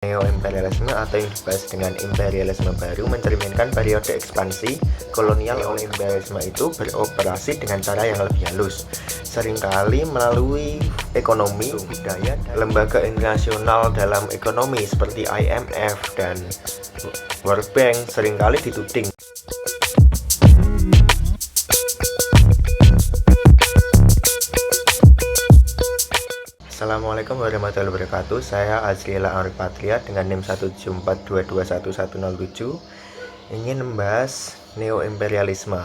Neo-imperialisme atau yang dibahas dengan imperialisme baru mencerminkan periode ekspansi kolonial. Neo-imperialisme itu beroperasi dengan cara yang lebih halus, seringkali melalui ekonomi, budaya, dan lembaga internasional dalam ekonomi seperti IMF dan World Bank seringkali dituding Assalamualaikum warahmatullahi wabarakatuh. Saya Azriela Amri Patria dengan NIM 174221107 ingin membahas neo-imperialisme.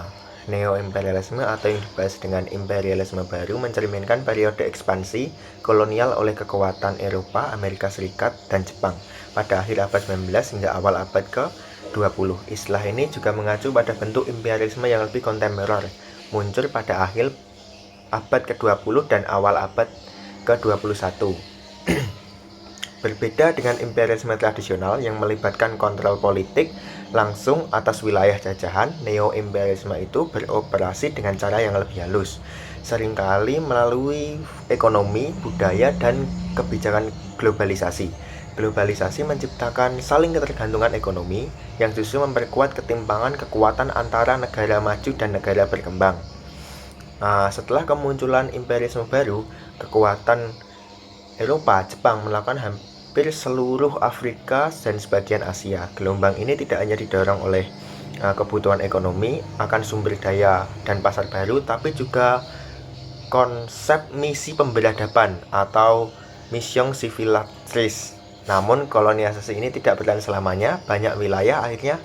Neo-imperialisme atau yang dibahas dengan imperialisme baru mencerminkan periode ekspansi kolonial oleh kekuatan Eropa, Amerika Serikat, dan Jepang pada akhir abad 19 hingga awal abad ke-20. Istilah ini juga mengacu pada bentuk imperialisme yang lebih kontemporer, muncul pada akhir abad ke-20 dan awal abad ke-21. Berbeda dengan imperialisme tradisional yang melibatkan kontrol politik langsung atas wilayah jajahan, neo-imperialisme itu beroperasi dengan cara yang lebih halus, seringkali melalui ekonomi, budaya, dan kebijakan globalisasi. Globalisasi menciptakan saling ketergantungan ekonomi yang justru memperkuat ketimpangan kekuatan antara negara maju dan negara berkembang. Setelah kemunculan imperialisme baru, kekuatan Eropa, Jepang melakukan hampir seluruh Afrika dan sebagian Asia. Gelombang ini tidak hanya didorong oleh kebutuhan ekonomi akan sumber daya dan pasar baru, tapi juga konsep misi pemberadaban atau mission civilis. Namun kolonialisasi ini tidak bertahan selamanya. Banyak wilayah akhirnya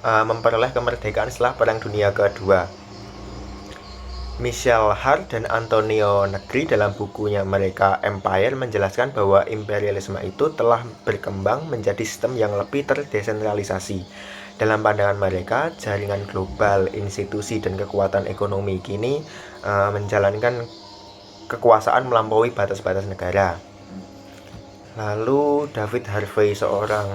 memperoleh kemerdekaan setelah Perang Dunia Kedua. Michel Hart dan Antonio Negri dalam bukunya mereka Empire menjelaskan bahwa imperialisme itu telah berkembang menjadi sistem yang lebih terdesentralisasi. Dalam pandangan mereka, jaringan global, institusi, dan kekuatan ekonomi kini menjalankan kekuasaan melampaui batas-batas negara. Lalu David Harvey, seorang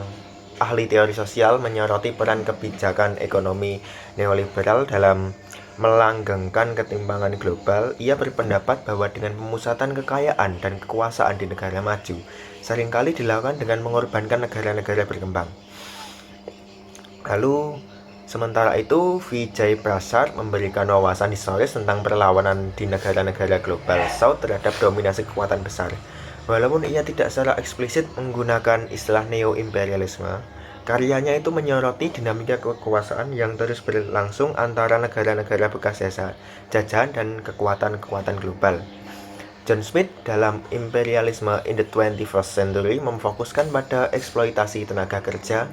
ahli teori sosial, menyoroti peran kebijakan ekonomi neoliberal dalam melanggengkan ketimpangan global. Ia berpendapat bahwa dengan pemusatan kekayaan dan kekuasaan di negara maju seringkali dilakukan dengan mengorbankan negara-negara berkembang. Lalu sementara itu Vijay Prashad memberikan wawasan historis tentang perlawanan di negara-negara global South terhadap dominasi kekuatan besar. Walaupun ia tidak secara eksplisit menggunakan istilah neo-imperialisme, karyanya itu menyoroti dinamika kekuasaan yang terus berlangsung antara negara-negara bekas jajahan dan kekuatan-kekuatan global. John Smith dalam Imperialism in the 21st Century memfokuskan pada eksploitasi tenaga kerja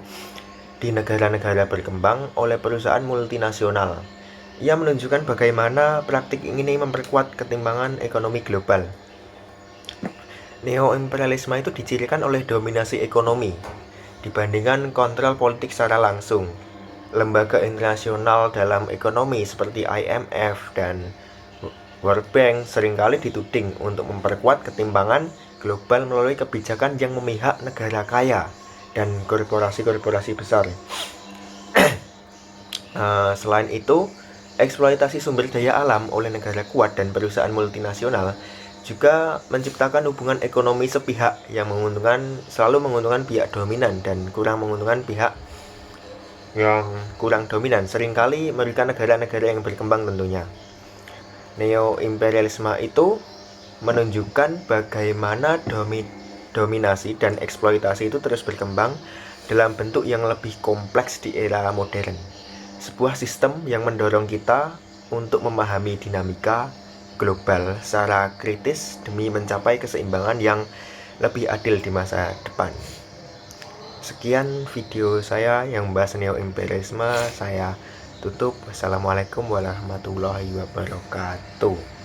di negara-negara berkembang oleh perusahaan multinasional. Ia menunjukkan bagaimana praktik ini memperkuat ketimpangan ekonomi global. Neo-imperialisme itu dicirikan oleh dominasi ekonomi dibandingkan kontrol politik secara langsung. Lembaga internasional dalam ekonomi seperti IMF dan World Bank seringkali dituding untuk memperkuat ketimpangan global melalui kebijakan yang memihak negara kaya dan korporasi-korporasi besar. Selain itu, eksploitasi sumber daya alam oleh negara kuat dan perusahaan multinasional juga menciptakan hubungan ekonomi sepihak yang selalu menguntungkan pihak dominan dan kurang menguntungkan pihak yang kurang dominan, seringkali merugikan negara-negara yang berkembang tentunya. Neo-imperialisme itu menunjukkan bagaimana dominasi dan eksploitasi itu terus berkembang dalam bentuk yang lebih kompleks di era modern. Sebuah sistem yang mendorong kita untuk memahami dinamika global secara kritis demi mencapai keseimbangan yang lebih adil di masa depan. Sekian video saya yang membahas neo-imperialisme. Saya tutup. Wassalamualaikum warahmatullahi wabarakatuh.